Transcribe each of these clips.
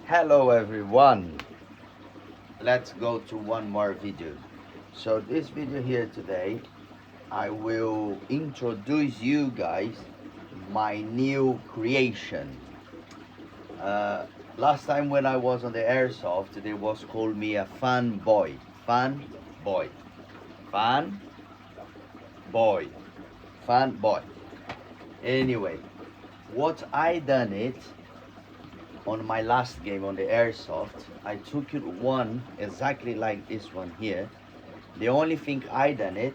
Hello everyone, let's go to one more video. So this video here today, I will introduce you guys my new creation. uh, Last time when I was on the Airsoft, they was called me a fan boy. Fan boy. Fan boy. Fan boy. Anyway, what I done it on my last game on the Airsoft, I took it one exactly like this one here. The only thing I done it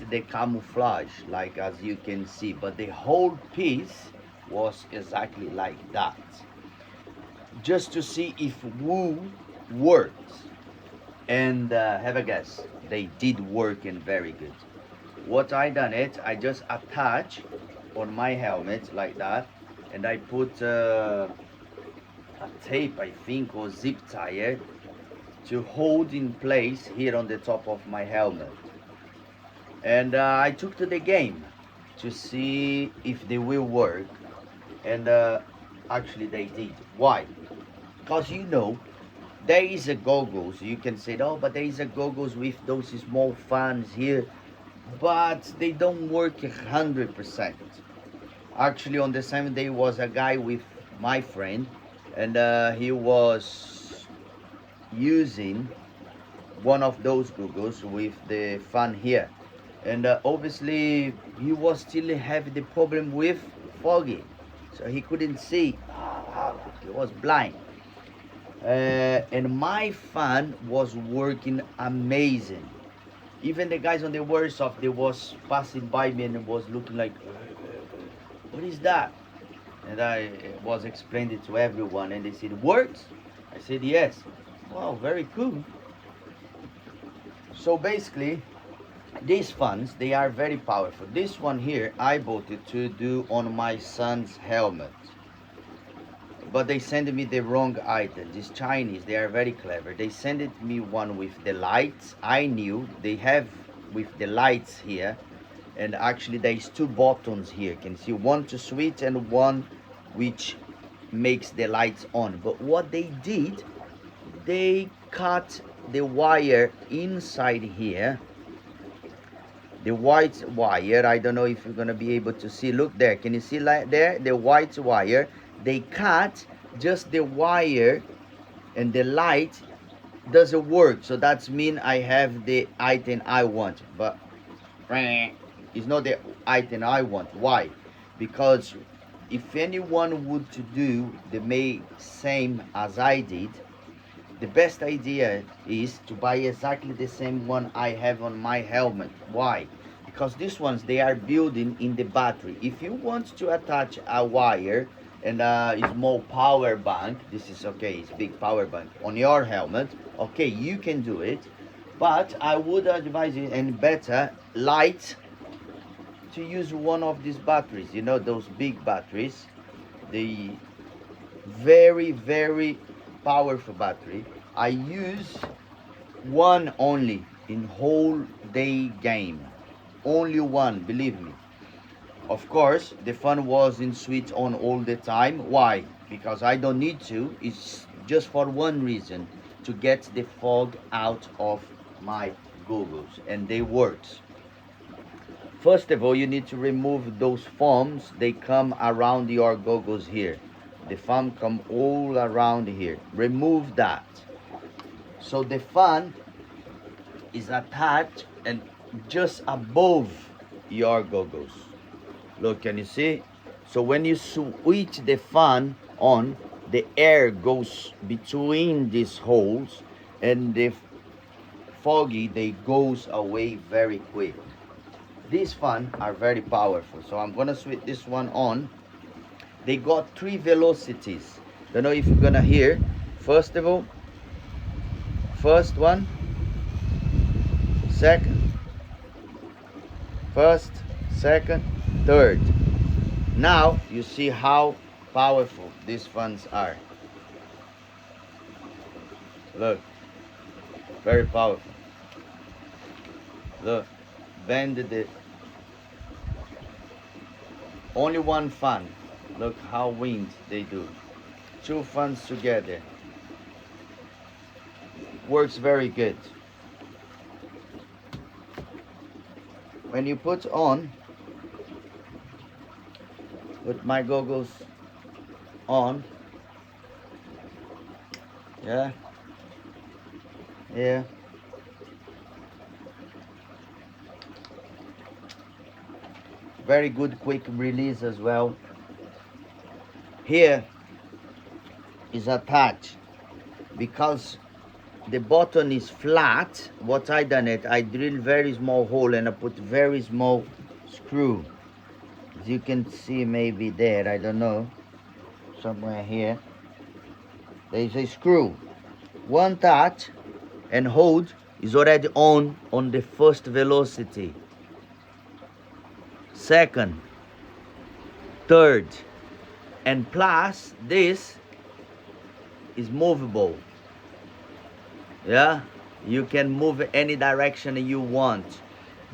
the camouflage, like as you can see, but the whole piece was exactly like that. Just to see if woo works. And have a guess, they did work and very good. What I done it, I just attach on my helmet like that, and I put a tape, I think, or zip tie to hold in place here on the top of my helmet. And I took to the game to see if they will work, and actually they did. Why? Because there is a goggles, you can say, oh, but there is a goggles with those small fans here, but they don't work 100%. Actually, on the same day was a guy with my friend, and he was using one of those goggles with the fan here, and obviously he was still having the problem with foggy, so he couldn't see. He was blind. And my fan was working amazing. Even the guys on the workshop, they was passing by me and was looking like, what is that? And I was explaining it to everyone, and they said, works? I said, yes. Wow, very cool. So basically, these fans, they are very powerful. This one here, I bought it to do on my son's helmet. But they sent me the wrong item. These Chinese, they are very clever. They sent me one with the lights. I knew they have with the lights here. And actually there's two buttons here. Can you see one to switch and one which makes the lights on. But what they did, they cut the wire inside here, the white wire. I don't know if you're gonna be able to see. Look there, can you see like there the white wire? They cut just the wire, and the light doesn't work. So that's mean I have the item I want, but it's not the item I want. Why? Because if anyone would to do the same as I did, the best idea is to buy exactly the same one I have on my helmet. Why? Because these ones, they are building in the battery. If you want to attach a wire and a small power bank, this is okay, it's big power bank on your helmet, okay, you can do it. But I would advise you, and better, light, to use one of these batteries, those big batteries, the very powerful battery. I use one only in whole day game, only one, believe me. Of course the fun wasn't switch on all the time. Why? Because I don't need to. It's just for one reason, to get the fog out of my goggles, and they works. First of all, you need to remove those foams. They come around your goggles here. The foam come all around here. Remove that. So the fan is attached and just above your goggles. Look, can you see? So when you switch the fan on, the air goes between these holes, and the foggy, they goes away very quick. These fans are very powerful, so I'm gonna switch this one on. They got 3 velocities. Don't know if you're gonna hear. First of all, first one, second, first, second, third. Now you see how powerful these fans are. Look, very powerful. Look, bend the only one fan. Look how wind they do. two fans together. Works very good. When you put my goggles on, yeah, very good quick release as well. Here is attached because the button is flat. What I done it, I drill very small hole and I put very small screw. As you can see, maybe there, I don't know, somewhere here, there's a screw. One touch and hold is already on the first velocity, second, third, and plus this is movable. Yeah, you can move any direction you want.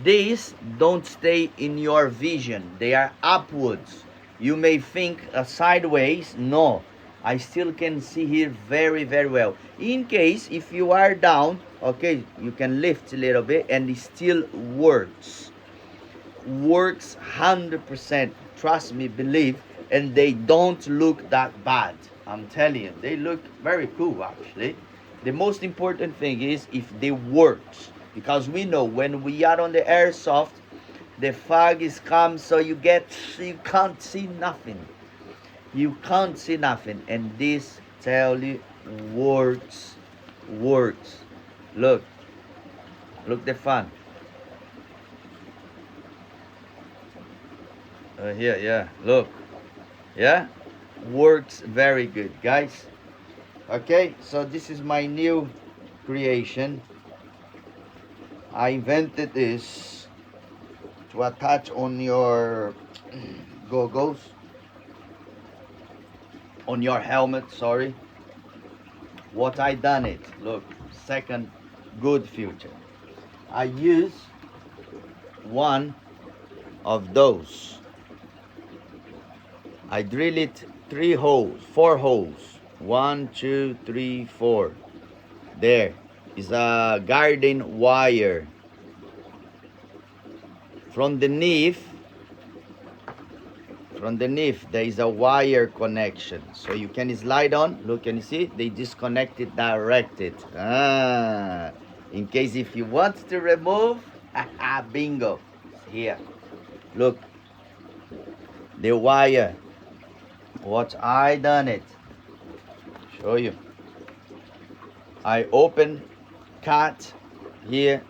These don't stay in your vision, they are upwards. You may think sideways. No, I still can see here very well. In case if you are down, okay, you can lift a little bit and it still works 100%. Trust me, believe. And they don't look that bad. I'm telling you, they look very cool actually. The most important thing is if they works, because we know when we are on the airsoft, the fog is come, so you can't see nothing. You can't see nothing, and this tell you works. Look the fan. Here, yeah, look, yeah, works very good, guys. Okay, so this is my new creation. I invented this to attach on your goggles, on your helmet, sorry. What I done it, look, second good feature. I use one of those. I drill it 4 holes. 1, 2, 3, 4. There is a garden wire. From the leaf there is a wire connection, so you can slide on. Look, can you see? They disconnected, directed. In case if you want to remove, bingo, here. Look, the wire. What I done it. Show you. I open, cut here.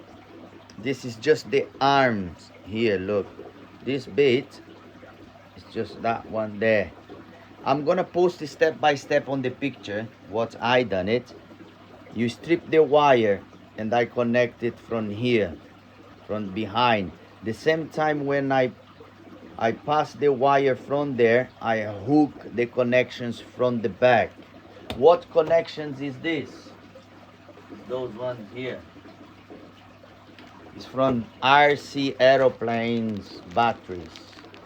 This is just the arms here. Look, this bit is just that one there. I'm gonna post it step by step on the picture what I done it. You strip the wire and I connect it from here, from behind. The same time when I pass the wire from there, I hook the connections from the back. What connections is this? Those ones here. It's from RC aeroplanes batteries,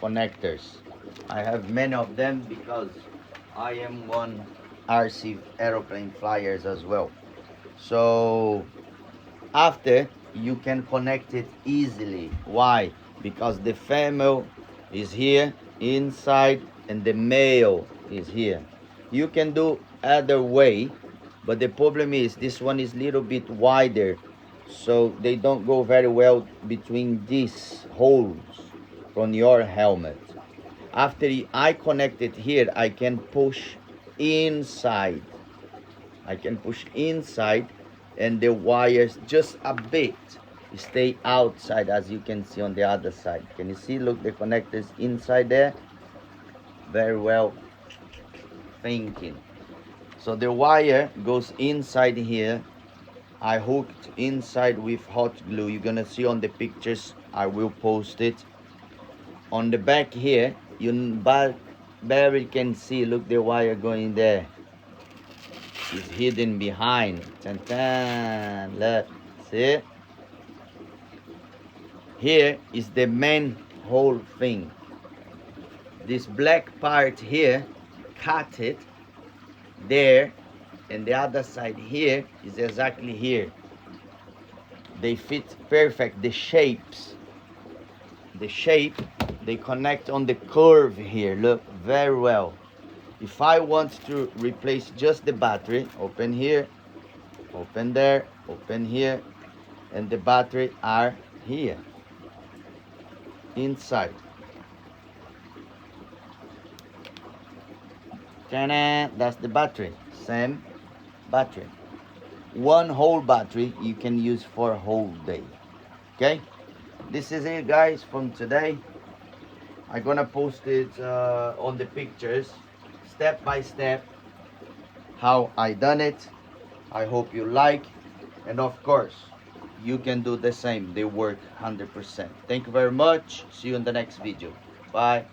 connectors. I have many of them because I am one RC aeroplane flyers as well. So after you can connect it easily. Why? Because the female is here inside and the male is here. You can do either way, but the problem is this one is a little bit wider, so they don't go very well between these holes from your helmet. After I connect it here, I can push inside. And the wires just a bit stay outside, as you can see on the other side. Can you see? Look, the connectors inside there. Very well thinking. So the wire goes inside here. I hooked inside with hot glue. You're gonna see on the pictures. I will post it. On the back here, you barely can see. Look, the wire going there. It's hidden behind. Tan-tan. Look, see? Here is the main whole thing. This black part here, cut it there, and the other side here is exactly here. They fit perfect. The shapes, the shape, they connect on the curve here. Look very well. If I want to replace just the battery, open here, open there, open here, and the battery are here inside. Ta-da! That's the battery. Same battery. One whole battery you can use for a whole day. Okay, this is it, guys, from today. I'm gonna post it on the pictures, step by step, how I done it. I hope you like, and of course you can do the same. They work 100%. Thank you very much. See you in the next video. Bye.